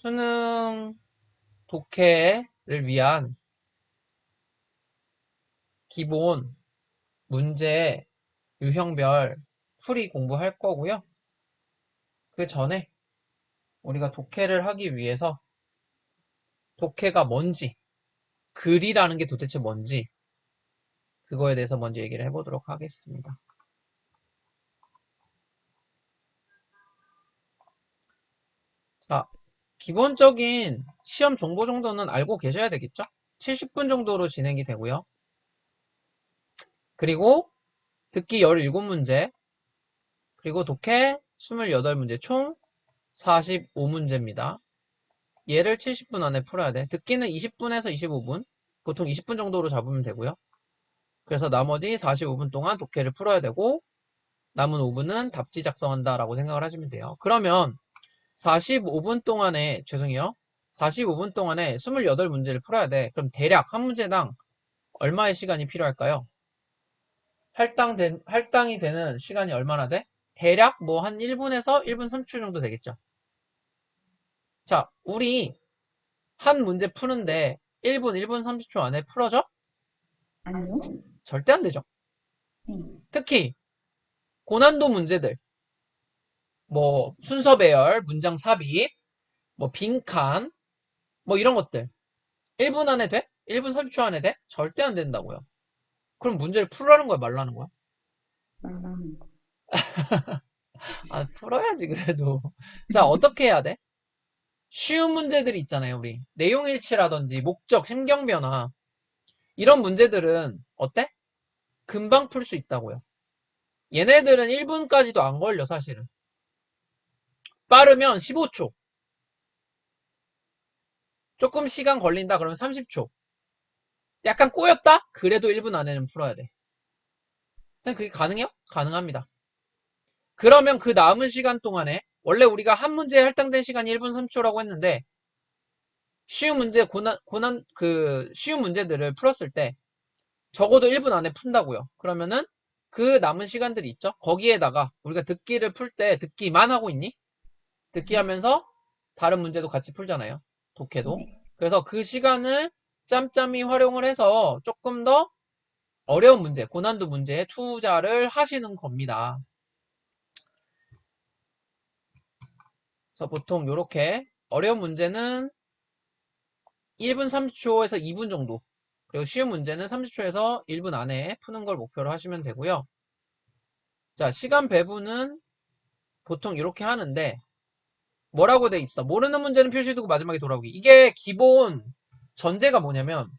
수능 독해를 위한 기본 문제 유형별 풀이 공부할 거고요. 그 전에 우리가 독해를 하기 위해서 독해가 뭔지, 글이라는 게 도대체 뭔지 그거에 대해서 먼저 얘기를 해보도록 하겠습니다. 자, 기본적인 시험 정보 정도는 알고 계셔야 되겠죠? 70분 정도로 진행이 되고요. 그리고 듣기 17문제, 그리고 독해 28문제, 총 45문제입니다. 얘를 70분 안에 풀어야 돼. 듣기는 20분에서 25분, 보통 20분 정도로 잡으면 되고요. 그래서 나머지 45분 동안 독해를 풀어야 되고 남은 5분은 답지 작성한다라고 생각을 하시면 돼요. 그러면 45분 동안에, 죄송해요. 45분 동안에 28문제를 풀어야 돼. 그럼 대략 한 문제당 얼마의 시간이 필요할까요? 할당이 되는 시간이 얼마나 돼? 대략 뭐 한 1분에서 1분 30초 정도 되겠죠. 자, 우리 한 문제 푸는데 1분, 1분 30초 안에 풀어져? 아니요? 절대 안 되죠. 네. 특히 고난도 문제들, 뭐 순서 배열, 문장 삽입, 뭐 빈칸, 뭐 이런 것들 1분 안에 돼? 1분 30초 안에 돼? 절대 안 된다고요. 그럼 문제를 풀라는 거야, 말라는 거야? 말하는 거. 아, 풀어야지 그래도. 자, 어떻게 해야 돼? 쉬운 문제들이 있잖아요, 우리. 내용일치라든지 목적, 심경변화 이런 문제들은 어때? 금방 풀 수 있다고요. 얘네들은 1분까지도 안 걸려, 사실은. 빠르면 15초. 조금 시간 걸린다 그러면 30초. 약간 꼬였다? 그래도 1분 안에는 풀어야 돼. 그냥 그게 가능해요? 가능합니다. 그러면 그 남은 시간 동안에 원래 우리가 한 문제에 할당된 시간이 1분 30초라고 했는데 쉬운 문제 쉬운 문제들을 풀었을 때 적어도 1분 안에 푼다고요. 그러면은 그 남은 시간들이 있죠. 거기에다가 우리가 듣기를 풀 때 듣기만 하고 있니? 듣기 네. 하면서 다른 문제도 같이 풀잖아요. 독해도. 네. 그래서 그 시간을 짬짬이 활용을 해서 조금 더 어려운 문제, 고난도 문제에 투자를 하시는 겁니다. 그래서 보통 이렇게 어려운 문제는 1분 30초에서 2분 정도, 그리고 쉬운 문제는 30초에서 1분 안에 푸는 걸 목표로 하시면 되고요. 자, 시간 배분은 보통 이렇게 하는데 뭐라고 돼 있어? 모르는 문제는 표시 두고 마지막에 돌아오기. 이게 기본 전제가 뭐냐면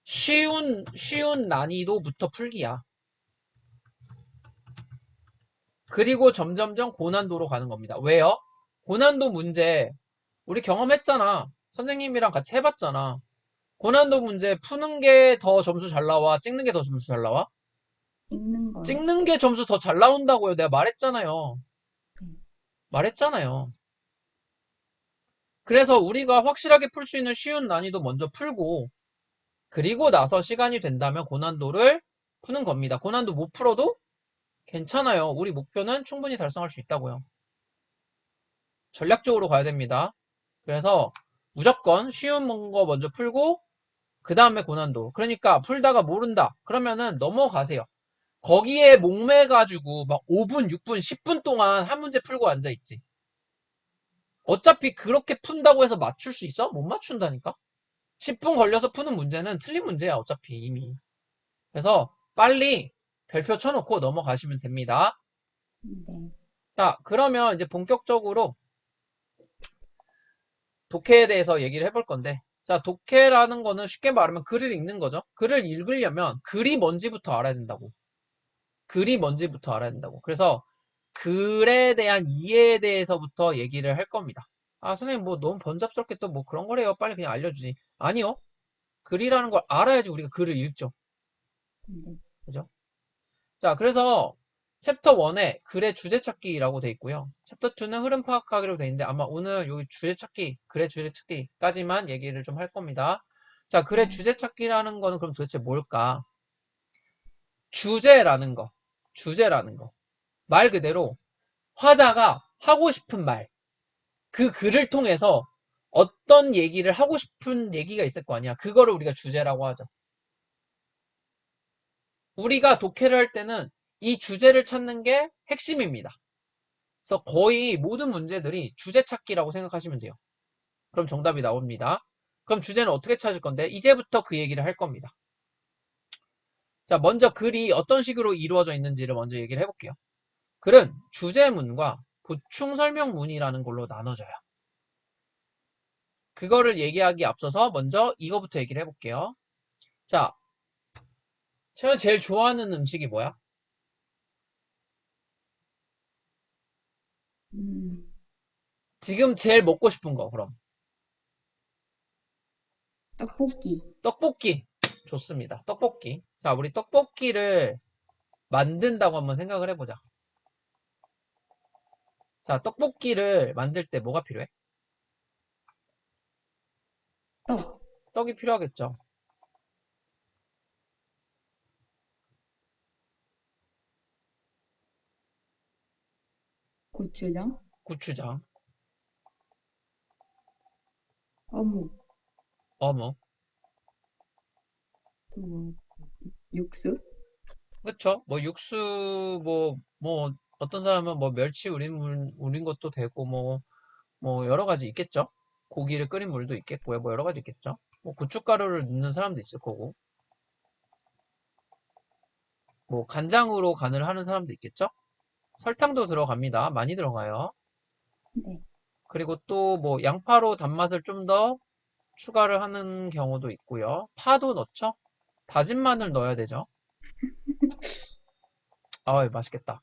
쉬운 난이도부터 풀기야. 그리고 점점점 고난도로 가는 겁니다. 왜요? 고난도 문제 우리 경험했잖아. 선생님이랑 같이 해봤잖아. 고난도 문제 푸는 게 더 점수 잘 나와? 찍는 게 더 점수 잘 나와? 읽는 거요. 찍는 게 점수 더 잘 나온다고요. 내가 말했잖아요. 네. 말했잖아요. 그래서 우리가 확실하게 풀 수 있는 쉬운 난이도 먼저 풀고 그리고 나서 시간이 된다면 고난도를 푸는 겁니다. 고난도 못 풀어도 괜찮아요. 우리 목표는 충분히 달성할 수 있다고요. 전략적으로 가야 됩니다. 그래서 무조건 쉬운 거 먼저 풀고 그 다음에 고난도. 그러니까 풀다가 모른다. 그러면은 넘어가세요. 거기에 목매가지고 막 5분, 6분, 10분 동안 한 문제 풀고 앉아있지. 어차피 그렇게 푼다고 해서 맞출 수 있어? 못 맞춘다니까? 10분 걸려서 푸는 문제는 틀린 문제야, 어차피 이미. 그래서 빨리 별표 쳐놓고 넘어가시면 됩니다. 네. 자, 그러면 이제 본격적으로 독해에 대해서 얘기를 해볼 건데, 자, 독해라는 거는 쉽게 말하면 글을 읽는 거죠. 글을 읽으려면 글이 뭔지부터 알아야 된다고. 글이 뭔지부터 알아야 된다고. 그래서 글에 대한 이해에 대해서부터 얘기를 할 겁니다. 아, 선생님 뭐 너무 번잡스럽게 또 뭐 그런 거래요. 빨리 그냥 알려주지. 아니요. 글이라는 걸 알아야지 우리가 글을 읽죠. 네. 그죠? 자, 그래서 챕터 1에 글의 주제 찾기라고 돼 있고요. 챕터 2는 흐름 파악하기로 돼 있는데 아마 오늘 여기 주제 찾기, 글의 주제 찾기까지만 얘기를 좀 할 겁니다. 자, 글의 네. 주제 찾기라는 거는 그럼 도대체 뭘까? 주제라는 거. 주제라는 거. 말 그대로 화자가 하고 싶은 말. 그 글을 통해서 어떤 얘기를 하고 싶은 얘기가 있을 거 아니야. 그거를 우리가 주제라고 하죠. 우리가 독해를 할 때는 이 주제를 찾는 게 핵심입니다. 그래서 거의 모든 문제들이 주제 찾기라고 생각하시면 돼요. 그럼 정답이 나옵니다. 그럼 주제는 어떻게 찾을 건데? 이제부터 그 얘기를 할 겁니다. 자, 먼저 글이 어떤 식으로 이루어져 있는지를 먼저 얘기를 해볼게요. 글은 주제문과 보충 설명문이라는 걸로 나눠져요. 그거를 얘기하기 앞서서 먼저 이거부터 얘기를 해볼게요. 자, 제가 제일 좋아하는 음식이 뭐야? 음, 지금 제일 먹고 싶은 거, 그럼. 떡볶이. 떡볶이. 좋습니다. 떡볶이. 자, 우리 떡볶이를 만든다고 한번 생각을 해보자. 자, 떡볶이를 만들 때 뭐가 필요해? 떡. 떡이 필요하겠죠. 고추장. 고추장, 어묵. 어묵. 또 뭐, 육수. 그쵸? 뭐 육수, 어떤 사람은 뭐 멸치 우린 것도 되고, 뭐 여러 가지 있겠죠? 고기를 끓인 물도 있겠고요. 뭐 여러 가지 있겠죠? 뭐 고춧가루를 넣는 사람도 있을 거고, 뭐 간장으로 간을 하는 사람도 있겠죠? 설탕도 들어갑니다. 많이 들어가요. 네. 그리고 또 뭐 양파로 단맛을 좀 더 추가를 하는 경우도 있고요. 파도 넣죠? 다진 마늘 넣어야 되죠. 아, 맛있겠다.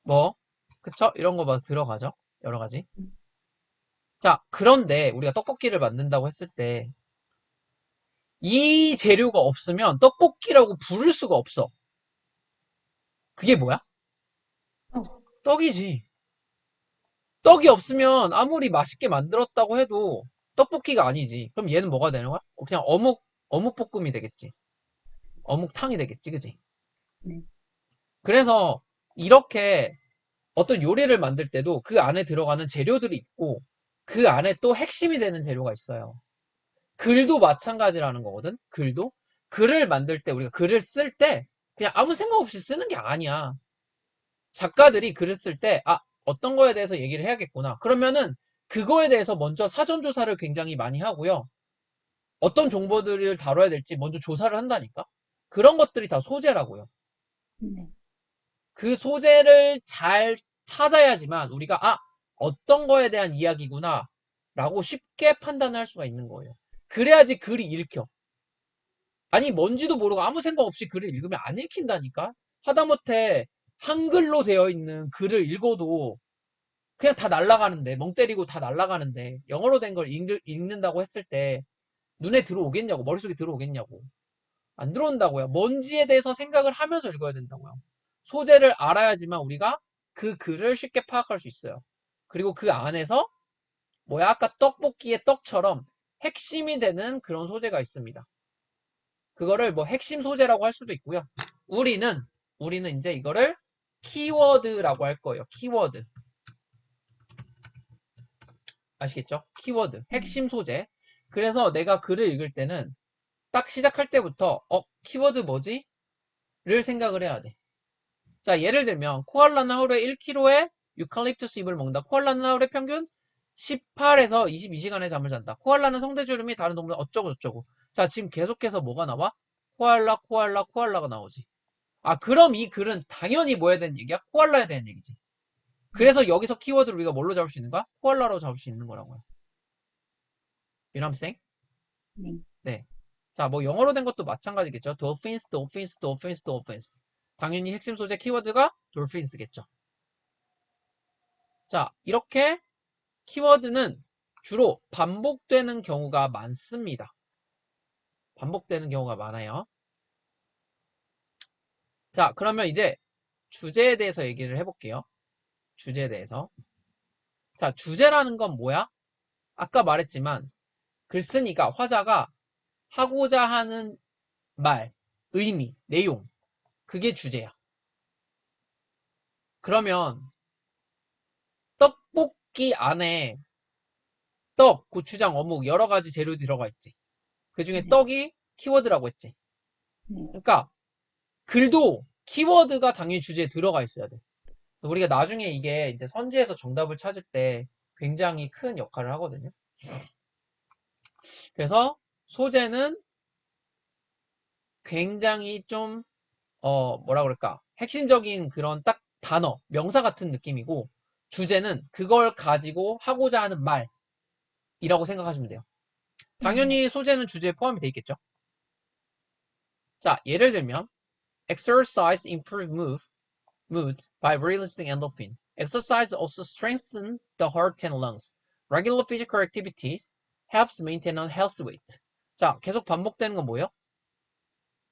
뭐, 그쵸? 이런 거 막 들어가죠? 여러 가지. 자, 그런데 우리가 떡볶이를 만든다고 했을 때, 이 재료가 없으면 떡볶이라고 부를 수가 없어. 그게 뭐야? 떡. 떡이지. 떡이 없으면 아무리 맛있게 만들었다고 해도 떡볶이가 아니지. 그럼 얘는 뭐가 되는 거야? 그냥 어묵 볶음이 되겠지. 어묵탕이 되겠지, 그지? 네. 그래서 이렇게 어떤 요리를 만들 때도 그 안에 들어가는 재료들이 있고 그 안에 또 핵심이 되는 재료가 있어요. 글도 마찬가지라는 거거든. 글도 글을 만들 때 우리가 글을 쓸 때 그냥 아무 생각 없이 쓰는 게 아니야. 작가들이 글을 쓸 때 어떤 거에 대해서 얘기를 해야겠구나. 그러면은 그거에 대해서 먼저 사전 조사를 굉장히 많이 하고요. 어떤 정보들을 다뤄야 될지 먼저 조사를 한다니까. 그런 것들이 다 소재라고요. 네. 그 소재를 잘 찾아야지만 우리가 어떤 거에 대한 이야기구나 라고 쉽게 판단을 할 수가 있는 거예요. 그래야지 글이 읽혀. 아니 뭔지도 모르고 아무 생각 없이 글을 읽으면 안 읽힌다니까. 하다못해 한글로 되어 있는 글을 읽어도 그냥 다 날아가는데 멍 때리고 다 날아가는데 영어로 된 걸 읽는다고 했을 때 눈에 들어오겠냐고, 머릿속에 들어오겠냐고. 안 들어온다고요. 뭔지에 대해서 생각을 하면서 읽어야 된다고요. 소재를 알아야지만 우리가 그 글을 쉽게 파악할 수 있어요. 그리고 그 안에서 아까 떡볶이의 떡처럼 핵심이 되는 그런 소재가 있습니다. 그거를 뭐 핵심 소재라고 할 수도 있고요. 우리는 이제 이거를 키워드라고 할 거예요. 키워드. 아시겠죠? 키워드. 네. 핵심 소재. 그래서 내가 글을 읽을 때는 딱 시작할 때부터 키워드 뭐지? 를 생각을 해야 돼. 자, 예를 들면 코알라는 하루에 1kg의 유칼립투스 잎을 먹는다. 코알라는 하루에 평균 18에서 22시간의 잠을 잔다. 코알라는 성대주름이 다른 동물 어쩌고 저쩌고. 자, 지금 계속해서 뭐가 나와? 코알라, 코알라, 코알라가 나오지. 그럼 이 글은 당연히 뭐 해야 되는 얘기야? 코알라에 대한 얘기지. 그래서 여기서 키워드를 우리가 뭘로 잡을 수 있는 거야? 코알라로 잡을 수 있는 거라고요. 유남생? 네. 네. 자, 뭐 영어로 된 것도 마찬가지겠죠. dolphins, dolphins, dolphins, dolphins. 당연히 핵심 소재 키워드가 dolphins겠죠. 자, 이렇게 키워드는 주로 반복되는 경우가 많습니다. 반복되는 경우가 많아요. 자, 그러면 이제 주제에 대해서 얘기를 해볼게요. 주제에 대해서. 자, 주제라는 건 뭐야? 아까 말했지만 글쓴이가 화자가 하고자 하는 말, 의미, 내용 그게 주제야. 그러면 듣기 안에 떡, 고추장, 어묵 여러 가지 재료들이 들어가 있지. 그 중에 네. 떡이 키워드라고 했지. 네. 그러니까 글도 키워드가 당연히 주제에 들어가 있어야 돼. 그래서 우리가 나중에 이게 이제 선지에서 정답을 찾을 때 굉장히 큰 역할을 하거든요. 그래서 소재는 굉장히 좀, 뭐라 그럴까. 핵심적인 그런 딱 단어, 명사 같은 느낌이고, 주제는 그걸 가지고 하고자 하는 말이라고 생각하시면 돼요. 네. 당연히 소재는 주제에 포함이 돼 있겠죠. 자, 예를 들면, exercise improve mood by releasing endorphin. Exercise also strengthens the heart and lungs. Regular physical activities helps maintain a healthy weight. 자, 계속 반복되는 건 뭐예요?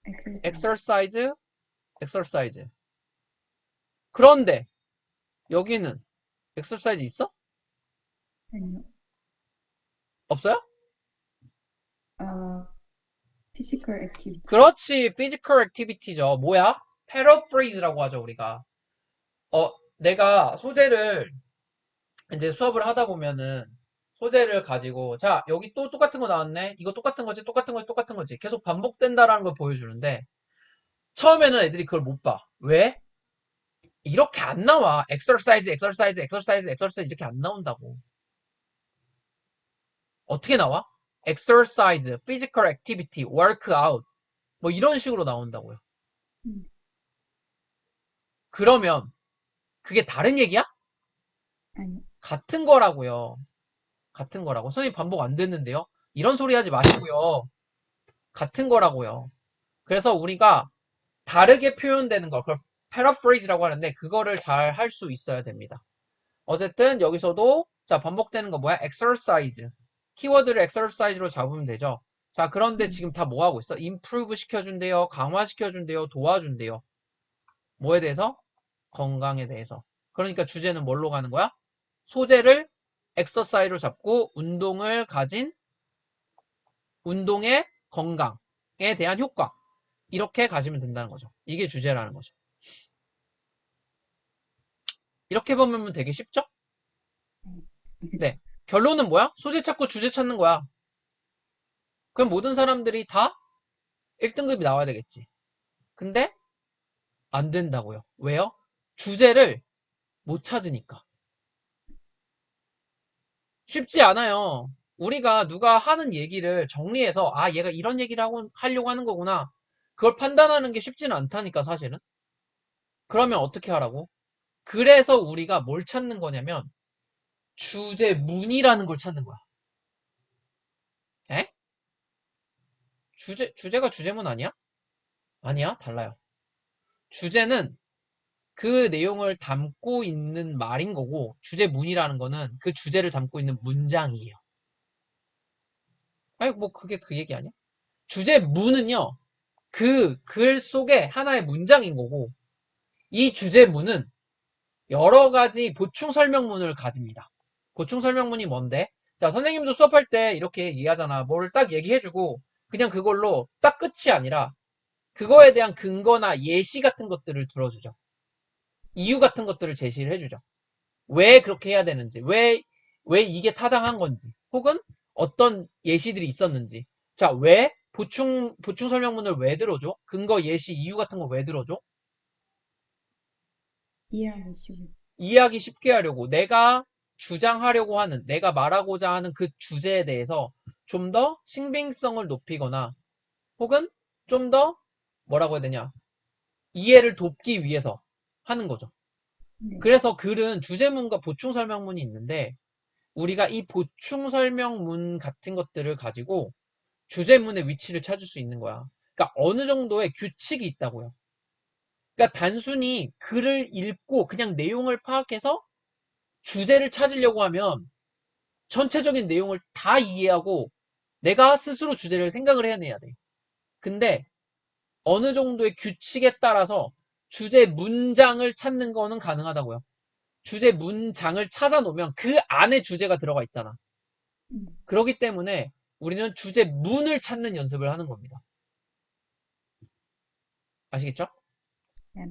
exercise. exercise, exercise. 그런데 여기는 exercise 있어? 아니요. 없어요? 어, physical activity. 그렇지, physical activity죠. 뭐야? paraphrase라고 하죠, 우리가. 내가 소재를 이제 수업을 하다 보면은 소재를 가지고 자 여기 또 똑같은 거 나왔네 이거 똑같은 거지 똑같은 거지 똑같은 거지 계속 반복된다라는 걸 보여주는데 처음에는 애들이 그걸 못 봐. 왜? 이렇게 안 나와. exercise exercise exercise exercise 이렇게 안 나온다고. 어떻게 나와? exercise, physical activity, workout 뭐 이런 식으로 나온다고요. 음, 그러면 그게 다른 얘기야? 아니요. 같은 거라고요. 같은 거라고. 선생님 반복 안 됐는데요. 이런 소리 하지 마시고요. 같은 거라고요. 그래서 우리가 다르게 표현되는 거, 그걸 paraphrase라고 하는데 그거를 잘 할 수 있어야 됩니다. 어쨌든 여기서도 자 반복되는 거 뭐야? exercise. 키워드를 exercise로 잡으면 되죠. 자 그런데 네. 지금 다 뭐 하고 있어? improve 시켜준대요. 강화시켜준대요. 도와준대요. 뭐에 대해서? 건강에 대해서. 그러니까 주제는 뭘로 가는 거야? 소재를 exercise로 잡고 운동을 가진 운동의 건강에 대한 효과. 이렇게 가시면 된다는 거죠. 이게 주제라는 거죠. 이렇게 보면 되게 쉽죠? 네. 결론은 뭐야? 소재 찾고 주제 찾는 거야. 그럼 모든 사람들이 다 1등급이 나와야 되겠지. 근데 안 된다고요. 왜요? 주제를 못 찾으니까. 쉽지 않아요. 우리가 누가 하는 얘기를 정리해서 아 얘가 이런 얘기를 하려고 하는 거구나. 그걸 판단하는 게 쉽지는 않다니까 사실은. 그러면 어떻게 하라고? 그래서 우리가 뭘 찾는 거냐면 주제문이라는 걸 찾는 거야. 에? 주제가 주제문 아니야? 아니야? 달라요. 주제는 그 내용을 담고 있는 말인 거고, 주제문이라는 거는 그 주제를 담고 있는 문장이에요. 아니, 뭐, 그게 그 얘기 아니야? 주제문은요, 그 글 속에 하나의 문장인 거고, 이 주제문은 여러 가지 보충 설명문을 가집니다. 보충 설명문이 뭔데? 자, 선생님도 수업할 때 이렇게 얘기하잖아. 뭘 딱 얘기해주고, 그냥 그걸로 딱 끝이 아니라, 그거에 대한 근거나 예시 같은 것들을 들어주죠. 이유 같은 것들을 제시를 해주죠. 왜 그렇게 해야 되는지, 왜 이게 타당한 건지, 혹은 어떤 예시들이 있었는지. 자, 왜? 보충 설명문을 왜 들어줘? 근거, 예시, 이유 같은 거 왜 들어줘? 이해하기 쉬워. 이해하기 쉽게 하려고, 내가 주장하려고 하는, 내가 말하고자 하는 그 주제에 대해서 좀 더 신빙성을 높이거나, 혹은 좀 더, 뭐라고 해야 되냐, 이해를 돕기 위해서 하는 거죠. 네. 그래서 글은 주제문과 보충 설명문이 있는데, 우리가 이 보충 설명문 같은 것들을 가지고 주제문의 위치를 찾을 수 있는 거야. 그러니까 어느 정도의 규칙이 있다고요. 그러니까 단순히 글을 읽고 그냥 내용을 파악해서 주제를 찾으려고 하면 전체적인 내용을 다 이해하고 내가 스스로 주제를 생각을 해내야 돼. 근데 어느 정도의 규칙에 따라서 주제 문장을 찾는 거는 가능하다고요. 주제 문장을 찾아 놓으면 그 안에 주제가 들어가 있잖아. 음, 그렇기 때문에 우리는 주제문을 찾는 연습을 하는 겁니다. 아시겠죠? 네.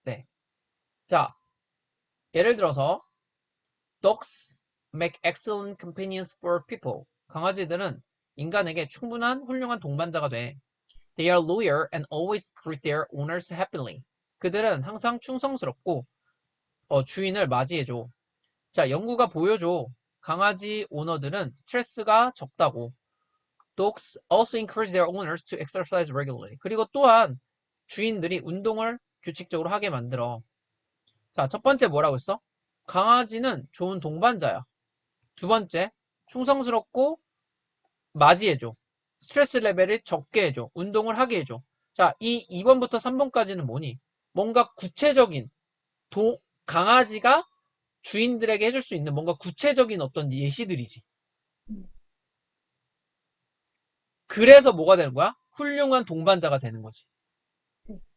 네. 자, 예를 들어서 dogs make excellent companions for people. 강아지들은 인간에게 충분한 훌륭한 동반자가 돼. They are loyal and always greet their owners happily. 그들은 항상 충성스럽고 주인을 맞이해줘. 자, 연구가 보여줘. 강아지 오너들은 스트레스가 적다고. Dogs also encourage their owners to exercise regularly. 그리고 또한 주인들이 운동을 규칙적으로 하게 만들어. 자, 첫 번째 뭐라고 했어? 강아지는 좋은 동반자야. 두 번째, 충성스럽고 맞이해줘. 스트레스 레벨을 적게 해줘. 운동을 하게 해줘. 자, 이 2번부터 3번까지는 뭐니? 뭔가 구체적인 강아지가 주인들에게 해줄 수 있는 뭔가 구체적인 어떤 예시들이지. 그래서 뭐가 되는 거야? 훌륭한 동반자가 되는 거지.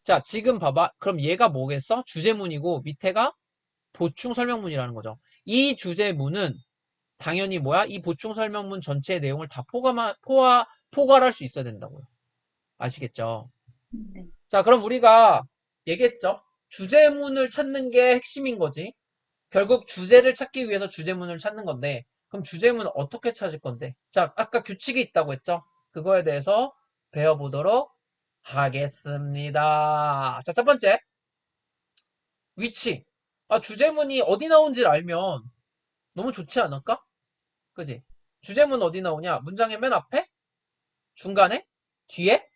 자, 지금 봐봐. 그럼 얘가 뭐겠어? 주제문이고 밑에가 보충 설명문이라는 거죠. 이 주제문은 당연히 뭐야? 이 보충 설명문 전체의 내용을 다 포괄할 수 있어야 된다고요. 아시겠죠? 네. 자, 그럼 우리가 얘기했죠? 주제문을 찾는 게 핵심인 거지. 결국 주제를 찾기 위해서 주제문을 찾는 건데, 그럼 주제문을 어떻게 찾을 건데? 자, 아까 규칙이 있다고 했죠? 그거에 대해서 배워보도록 하겠습니다. 자, 첫 번째. 위치. 아, 주제문이 어디 나온지를 알면 너무 좋지 않을까? 그지? 주제문 어디 나오냐? 문장의 맨 앞에? 중간에? 뒤에?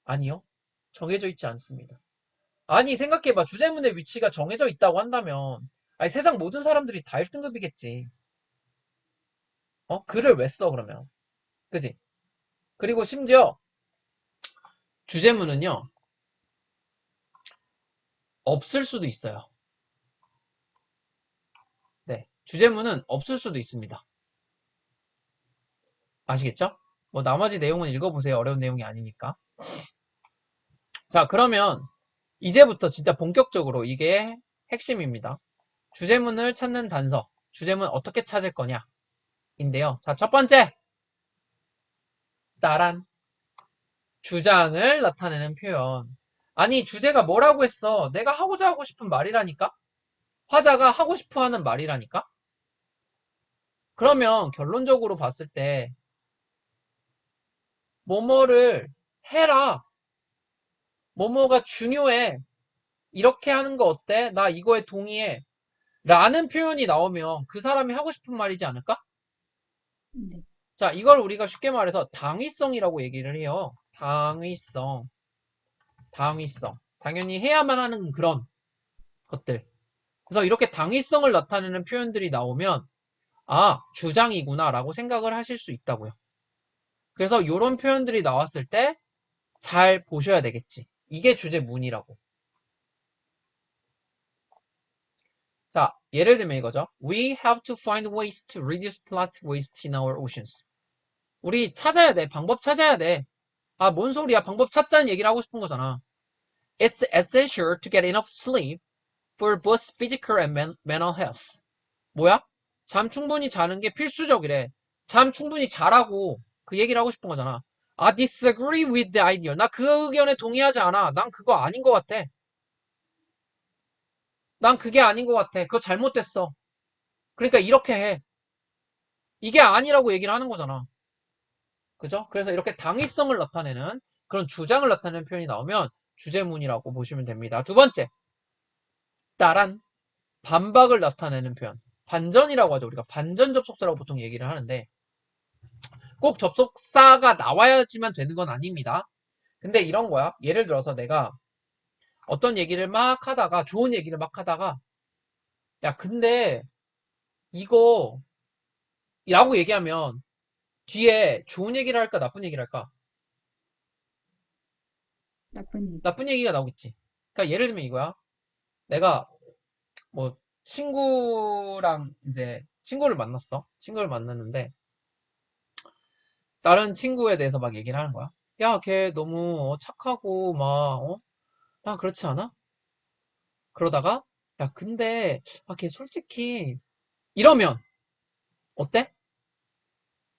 아니요. 정해져 있지 않습니다. 아니, 생각해봐. 주제문의 위치가 정해져 있다고 한다면, 아니, 세상 모든 사람들이 다 1등급이겠지. 글을 왜 써, 그러면? 그지? 그리고 심지어, 주제문은요, 없을 수도 있어요. 네. 주제문은 없을 수도 있습니다. 아시겠죠? 뭐, 나머지 내용은 읽어보세요. 어려운 내용이 아니니까. 자, 그러면, 이제부터 진짜 본격적으로 이게 핵심입니다. 주제문을 찾는 단서. 주제문 어떻게 찾을 거냐? 인데요. 자, 첫 번째. 따란. 주장을 나타내는 표현. 아니, 주제가 뭐라고 했어? 내가 하고 싶은 말이라니까? 화자가 하고 싶어 하는 말이라니까? 그러면 결론적으로 봤을 때, 뭐뭐를 해라. 뭐뭐가 중요해. 이렇게 하는 거 어때? 나 이거에 동의해. 라는 표현이 나오면 그 사람이 하고 싶은 말이지 않을까? 네. 자, 이걸 우리가 쉽게 말해서 당위성이라고 얘기를 해요. 당위성. 당위성. 당연히 해야만 하는 그런 것들. 그래서 이렇게 당위성을 나타내는 표현들이 나오면 아, 주장이구나 라고 생각을 하실 수 있다고요. 그래서 이런 표현들이 나왔을 때 잘 보셔야 되겠지. 이게 주제문이라고. 자, 예를 들면 이거죠. We have to find ways to reduce plastic waste in our oceans. 우리 찾아야 돼. 방법 찾아야 돼. 아, 뭔 소리야. 방법 찾자는 얘기를 하고 싶은 거잖아. It's essential to get enough sleep for both physical and mental health. 뭐야? 잠 충분히 자는 게 필수적이래. 잠 충분히 자라고 그 얘기를 하고 싶은 거잖아. I disagree with the idea. 나 그 의견에 동의하지 않아. 난 그거 아닌 것 같아. 난 그게 아닌 것 같아. 그거 잘못됐어. 그러니까 이렇게 해. 이게 아니라고 얘기를 하는 거잖아. 그죠? 그래서 이렇게 당위성을 나타내는 그런 주장을 나타내는 표현이 나오면 주제문이라고 보시면 됩니다. 두 번째, 따란 반박을 나타내는 표현. 반전이라고 하죠. 우리가 반전 접속사라고 보통 얘기를 하는데 꼭 접속사가 나와야지만 되는 건 아닙니다. 근데 이런 거야. 예를 들어서 내가 어떤 얘기를 막 하다가 좋은 얘기를 막 하다가 야 근데 이거 라고 얘기하면 뒤에 좋은 얘기를 할까 나쁜 얘기를 할까? 나쁜 일. 나쁜 얘기가 나오겠지. 그러니까 예를 들면 이거야. 내가 뭐 친구랑 이제 친구를 만났어. 친구를 만났는데 다른 친구에 대해서 막 얘기를 하는 거야. 야, 걔 너무 착하고 막 그렇지 않아? 그러다가 야, 근데 걔 솔직히 이러면 어때?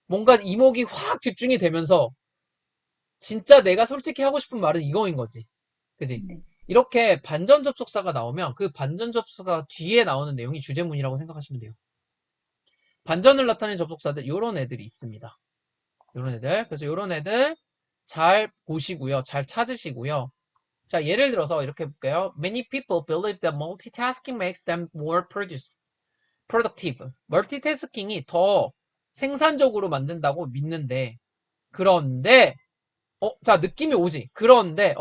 뭔가 이목이 확 집중이 되면서 진짜 내가 솔직히 하고 싶은 말은 이거인 거지. 그지? 네. 이렇게 반전 접속사가 나오면 그 반전 접속사 뒤에 나오는 내용이 주제문이라고 생각하시면 돼요. 반전을 나타내는 접속사들, 요런 애들이 있습니다. 요런 애들. 그래서 요런 애들 잘 보시고요. 잘 찾으시고요. 자, 예를 들어서 이렇게 볼게요. Many people believe that multitasking makes them more productive. 멀티태스킹이 더 생산적으로 만든다고 믿는데, 그런데, 자, 느낌이 오지. 그런데?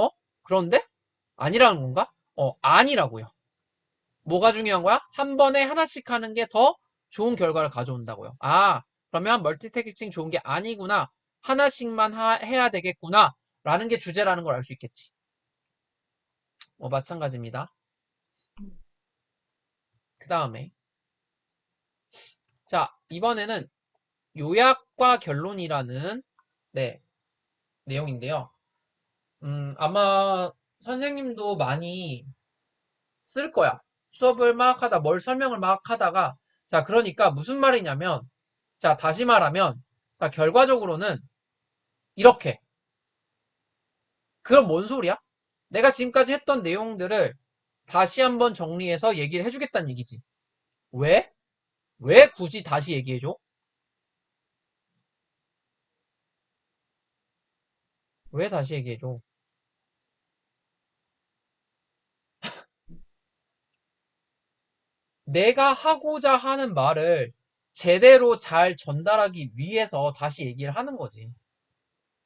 아니라는 건가? 아니라고요. 뭐가 중요한 거야? 한 번에 하나씩 하는 게 더 좋은 결과를 가져온다고요. 아, 그러면 멀티태스킹 좋은 게 아니구나. 하나씩만 해야 되겠구나. 라는 게 주제라는 걸 알 수 있겠지. 마찬가지입니다. 그 다음에. 자, 이번에는 요약과 결론이라는, 네, 내용인데요. 아마 선생님도 많이 쓸 거야. 수업을 막 하다, 뭘 설명을 막 하다가, 자, 그러니까 무슨 말이냐면, 자, 다시 말하면, 자, 결과적으로는 이렇게. 그럼 뭔 소리야? 내가 지금까지 했던 내용들을 다시 한번 정리해서 얘기를 해주겠다는 얘기지. 왜? 왜 굳이 다시 얘기해줘? 왜 다시 얘기해줘? 내가 하고자 하는 말을 제대로 잘 전달하기 위해서 다시 얘기를 하는 거지.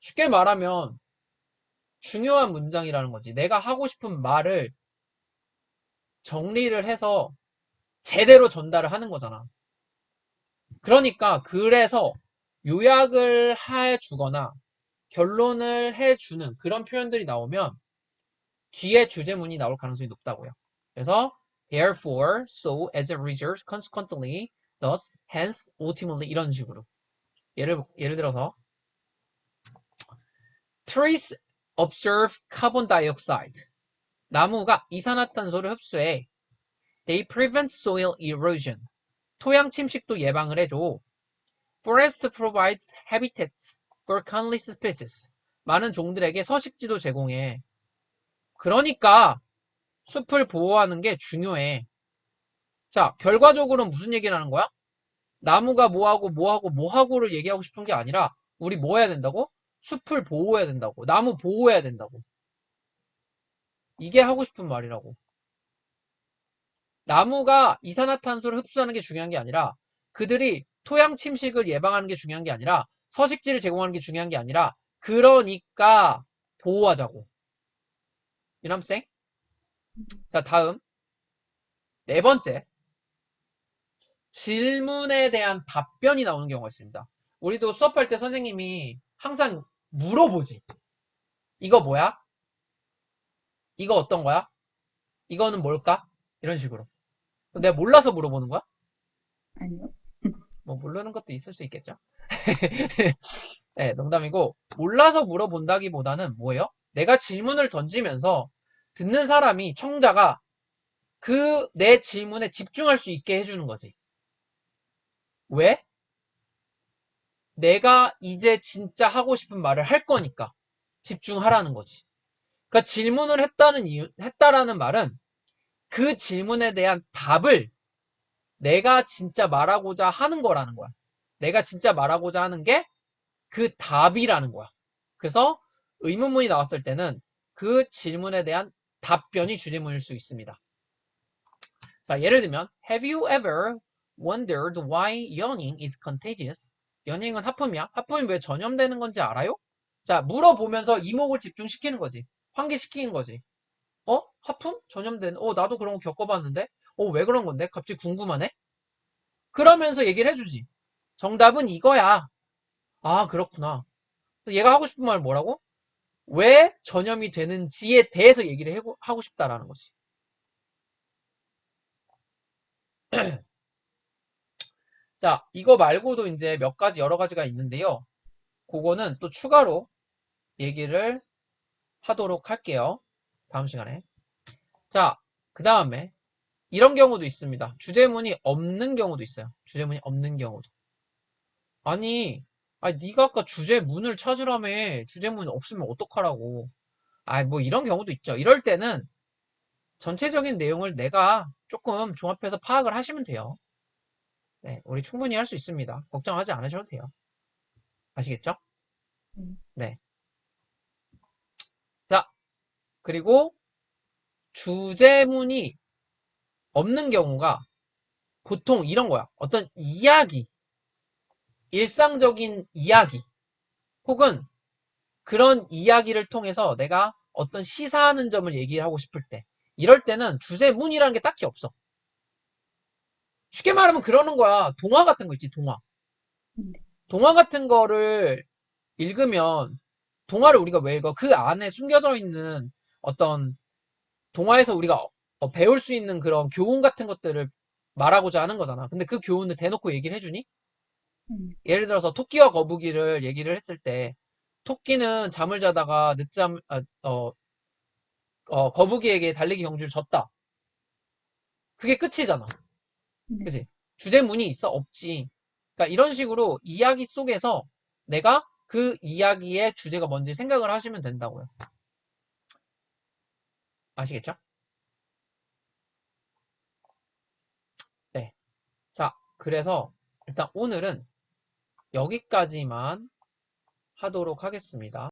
쉽게 말하면 중요한 문장이라는 거지. 내가 하고 싶은 말을 정리를 해서 제대로 전달을 하는 거잖아. 그러니까 그래서 요약을 해주거나 결론을 해주는 그런 표현들이 나오면 뒤에 주제문이 나올 가능성이 높다고요. 그래서 therefore, so, as a result, consequently, thus, hence, ultimately 이런 식으로 예를 들어서 trees observe carbon dioxide. 나무가 이산화탄소를 흡수해. They prevent soil erosion. 토양 침식도 예방을 해줘. Forest provides habitats for countless species. 많은 종들에게 서식지도 제공해. 그러니까 숲을 보호하는 게 중요해. 자, 결과적으로는 무슨 얘기를 하는 거야? 나무가 뭐하고를 얘기하고 싶은 게 아니라 우리 뭐 해야 된다고? 숲을 보호해야 된다고. 나무 보호해야 된다고. 이게 하고 싶은 말이라고. 나무가 이산화탄소를 흡수하는 게 중요한 게 아니라 그들이 토양 침식을 예방하는 게 중요한 게 아니라 서식지를 제공하는 게 중요한 게 아니라 그러니까 보호하자고. 유남생? 자, 다음. 네 번째. 질문에 대한 답변이 나오는 경우가 있습니다. 우리도 수업할 때 선생님이 항상 물어보지. 이거 뭐야? 이거 어떤 거야? 이거는 뭘까? 이런 식으로. 내가 몰라서 물어보는 거야? 아니요. 뭐 모르는 것도 있을 수 있겠죠. 네, 농담이고 몰라서 물어본다기보다는 뭐예요? 내가 질문을 던지면서 듣는 사람이 청자가 그 내 질문에 집중할 수 있게 해주는 거지. 왜? 내가 이제 진짜 하고 싶은 말을 할 거니까 집중하라는 거지. 그러니까 질문을 했다라는 말은 그 질문에 대한 답을 내가 진짜 말하고자 하는 거라는 거야. 내가 진짜 말하고자 하는 게 그 답이라는 거야. 그래서 의문문이 나왔을 때는 그 질문에 대한 답변이 주제문일 수 있습니다. 자, 예를 들면 Have you ever wondered why yawning is contagious? 연예인은 하품이야? 하품이 왜 전염되는 건지 알아요? 자, 물어보면서 이목을 집중시키는 거지. 환기시키는 거지. 하품? 전염되는, 나도 그런 거 겪어봤는데? 왜 그런 건데? 갑자기 궁금하네? 그러면서 얘기를 해주지. 정답은 이거야. 아, 그렇구나. 얘가 하고 싶은 말 뭐라고? 왜 전염이 되는지에 대해서 얘기를 하고 싶다라는 거지. 자, 이거 말고도 이제 몇 가지 여러 가지가 있는데요. 그거는 또 추가로 얘기를 하도록 할게요. 다음 시간에. 자, 그 다음에 이런 경우도 있습니다. 주제문이 없는 경우도 있어요. 주제문이 없는 경우도. 아니, 네가 아까 주제문을 찾으라며. 주제문이 없으면 어떡하라고. 뭐 이런 경우도 있죠. 이럴 때는 전체적인 내용을 내가 조금 종합해서 파악을 하시면 돼요. 네, 우리 충분히 할 수 있습니다. 걱정하지 않으셔도 돼요. 아시겠죠? 네. 네. 자, 그리고 주제문이 없는 경우가 보통 이런 거야. 어떤 이야기, 일상적인 이야기, 혹은 그런 이야기를 통해서 내가 어떤 시사하는 점을 얘기를 하고 싶을 때, 이럴 때는 주제문이라는 게 딱히 없어. 쉽게 말하면 그러는 거야. 동화 같은 거 있지, 동화. 네. 동화 같은 거를 읽으면, 동화를 우리가 왜 읽어? 그 안에 숨겨져 있는 어떤 동화에서 우리가 배울 수 있는 그런 교훈 같은 것들을 말하고자 하는 거잖아. 근데 그 교훈을 대놓고 얘기를 해주니? 예를 들어서 토끼와 거북이를 얘기를 했을 때, 토끼는 잠을 자다가 거북이에게 달리기 경주를 졌다. 그게 끝이잖아. 네. 그지? 주제문이 있어? 없지. 그러니까 이런 식으로 이야기 속에서 내가 그 이야기의 주제가 뭔지 생각을 하시면 된다고요. 아시겠죠? 네. 자, 그래서 일단 오늘은 여기까지만 하도록 하겠습니다.